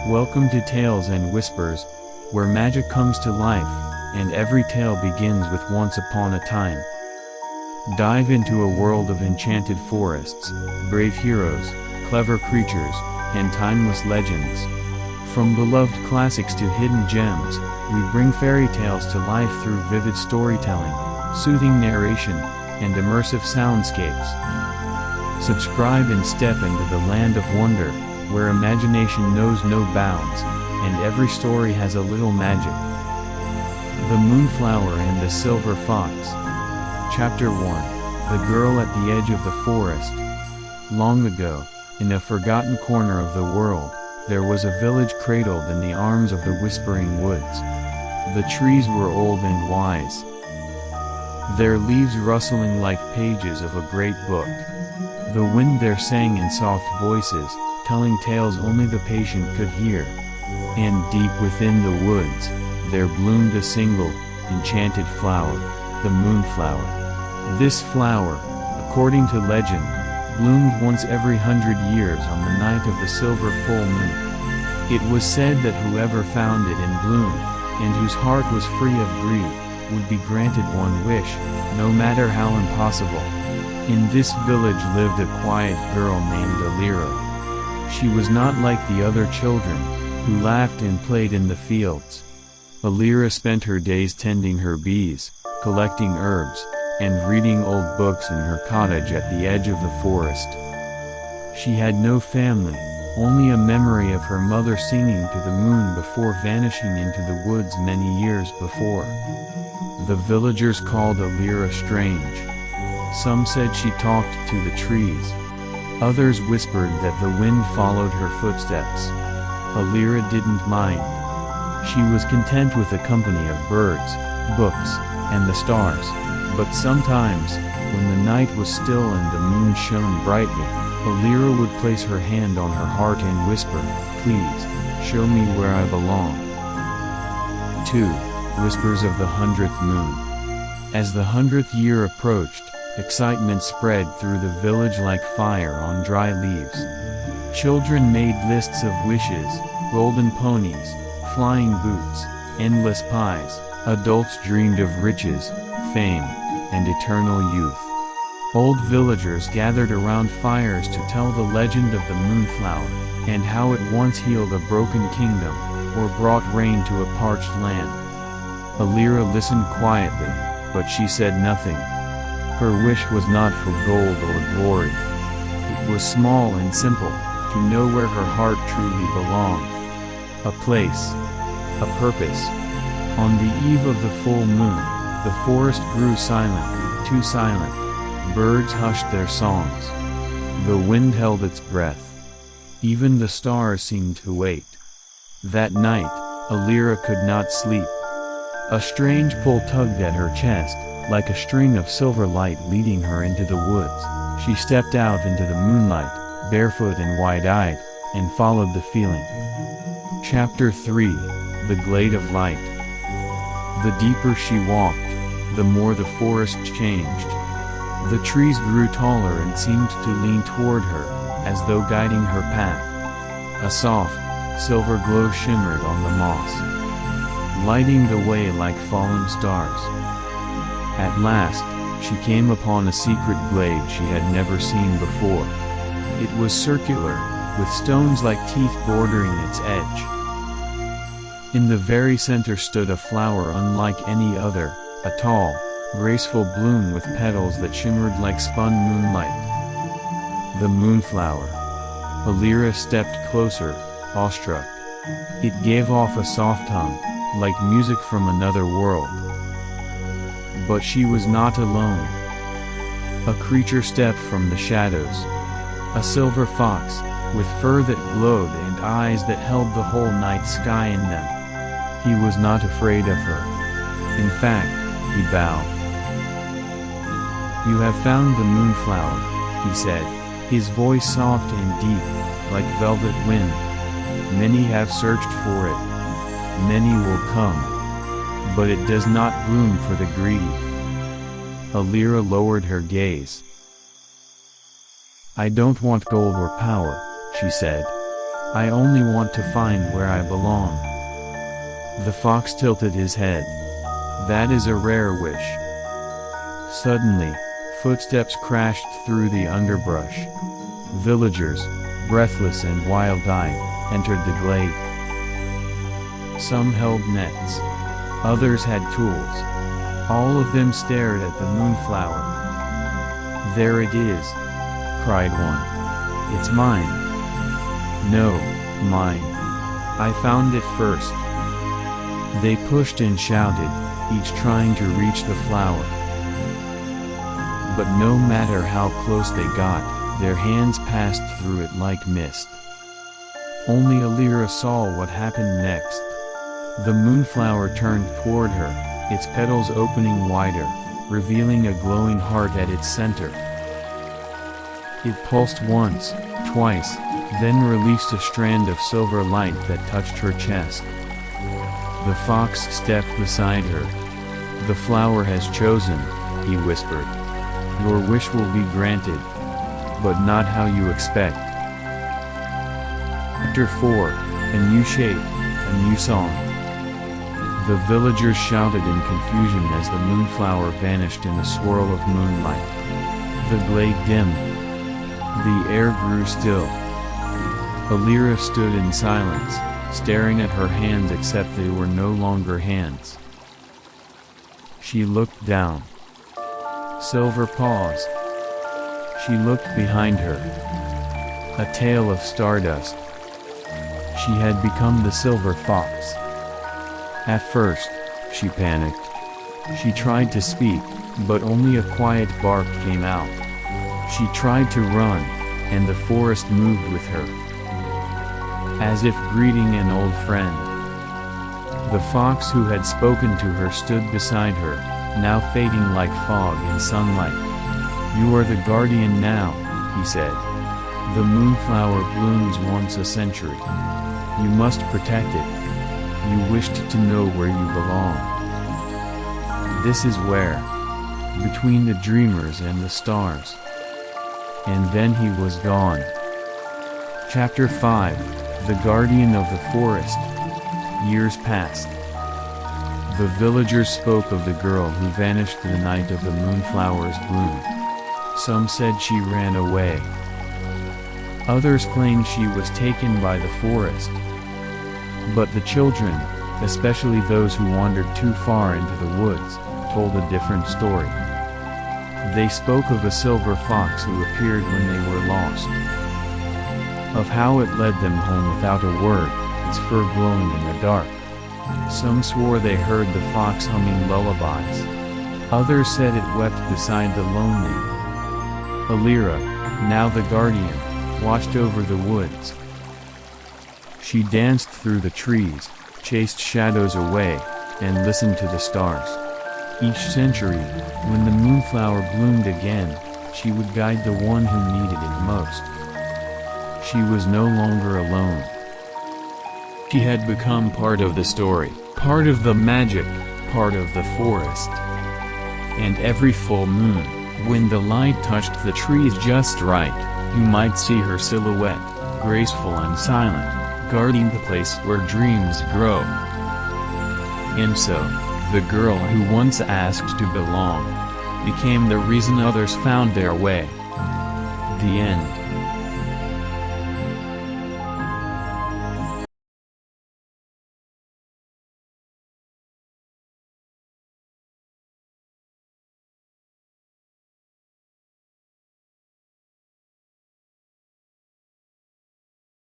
Welcome to Tales and Whispers, where magic comes to life, and every tale begins with once upon a time. Dive into a world of enchanted forests, brave heroes, clever creatures, and timeless legends. From beloved classics to hidden gems, we bring fairy tales to life through vivid storytelling, soothing narration, and immersive soundscapes. Subscribe and step into the land of wonder, where imagination knows no bounds, and every story has a little magic. The Moonflower and the Silver Fox. Chapter 1. The Girl at the Edge of the Forest. Long ago, in a forgotten corner of the world, there was a village cradled in the arms of the whispering woods. The trees were old and wise, their leaves rustling like pages of a great book. The wind there sang in soft voices, telling tales only the patient could hear. And deep within the woods, there bloomed a single, enchanted flower, the Moonflower. This flower, according to legend, bloomed once every 100 years on the night of the silver full moon. It was said that whoever found it in bloom, and whose heart was free of greed, would be granted one wish, no matter how impossible. In this village lived a quiet girl named Elira. She was not like the other children, who laughed and played in the fields. Elira spent her days tending her bees, collecting herbs, and reading old books in her cottage at the edge of the forest. She had no family, only a memory of her mother singing to the moon before vanishing into the woods many years before. The villagers called Elira strange. Some said she talked to the trees. Others whispered that the wind followed her footsteps. Elira didn't mind. She was content with the company of birds, books, and the stars. But sometimes, when the night was still and the moon shone brightly, Elira would place her hand on her heart and whisper, "Please, show me where I belong." 2. Whispers of the 100th Moon. As the 100th year approached, excitement spread through the village like fire on dry leaves. Children made lists of wishes, golden ponies, flying boots, endless pies. Adults dreamed of riches, fame, and eternal youth. Old villagers gathered around fires to tell the legend of the Moonflower, and how it once healed a broken kingdom, or brought rain to a parched land. Elira listened quietly, but she said nothing. Her wish was not for gold or glory. It was small and simple, to know where her heart truly belonged. A place, a purpose. On the eve of the full moon, the forest grew silent, too silent. Birds hushed their songs. The wind held its breath. Even the stars seemed to wait. That night, Elira could not sleep. A strange pull tugged at her chest, like a string of silver light leading her into the woods. She stepped out into the moonlight, barefoot and wide-eyed, and followed the feeling. Chapter 3. The Glade of Light. The deeper she walked, the more the forest changed. The trees grew taller and seemed to lean toward her, as though guiding her path. A soft, silver glow shimmered on the moss, lighting the way like fallen stars. At last, she came upon a secret glade she had never seen before. It was circular, with stones like teeth bordering its edge. In the very center stood a flower unlike any other, a tall, graceful bloom with petals that shimmered like spun moonlight. The Moonflower. Elira stepped closer, awestruck. It gave off a soft hum, like music from another world. But she was not alone. A creature stepped from the shadows. A silver fox, with fur that glowed and eyes that held the whole night sky in them. He was not afraid of her. In fact, he bowed. "You have found the Moonflower," he said, his voice soft and deep, like velvet wind. "Many have searched for it. Many will come. But it does not bloom for the greedy." Elira lowered her gaze. "I don't want gold or power," she said. I only want to find where I belong." The fox tilted his head. "That is a rare wish." Suddenly, footsteps crashed through the underbrush. Villagers, breathless and wild-eyed, entered the glade. Some held nets. Others had tools. All of them stared at the moonflower. "There it is!" cried one. "It's mine." "No, mine. I found it first." They pushed and shouted, each trying to reach the flower. But no matter how close they got, their hands passed through it like mist. Only Elira saw what happened next. The moonflower turned toward her, its petals opening wider, revealing a glowing heart at its center. It pulsed once, twice, then released a strand of silver light that touched her chest. The fox stepped beside her. "The flower has chosen," he whispered. "Your wish will be granted. But not how you expect." Chapter 4, A New Shape, A New Song. The villagers shouted in confusion as the moonflower vanished in a swirl of moonlight. The glade dimmed. The air grew still. Elira stood in silence, staring at her hands except they were no longer hands. She looked down. Silver paused. She looked behind her. A tail of stardust. She had become the silver fox. At first, she panicked. She tried to speak, but only a quiet bark came out. She tried to run, and the forest moved with her, as if greeting an old friend. The fox who had spoken to her stood beside her, now fading like fog in sunlight. "You are the guardian now," he said. "The moonflower blooms once a century. You must protect it. You wished to know where you belong. This is where, between the dreamers and the stars." And then he was gone. Chapter 5, The Guardian of the Forest. Years passed. The villagers spoke of the girl who vanished the night of the moonflower's bloom. Some said she ran away. Others claimed she was taken by the forest. But the children, especially those who wandered too far into the woods, told a different story. They spoke of a silver fox who appeared when they were lost. Of how it led them home without a word, its fur glowing in the dark. Some swore they heard the fox humming lullabies. Others said it wept beside the lonely. Elira, now the guardian, watched over the woods. She danced through the trees, chased shadows away, and listened to the stars. Each century, when the moonflower bloomed again, she would guide the one who needed it most. She was no longer alone. She had become part of the story, part of the magic, part of the forest. And every full moon, when the light touched the trees just right, you might see her silhouette, graceful and silent, guarding the place where dreams grow. And so, the girl who once asked to belong, became the reason others found their way. The end.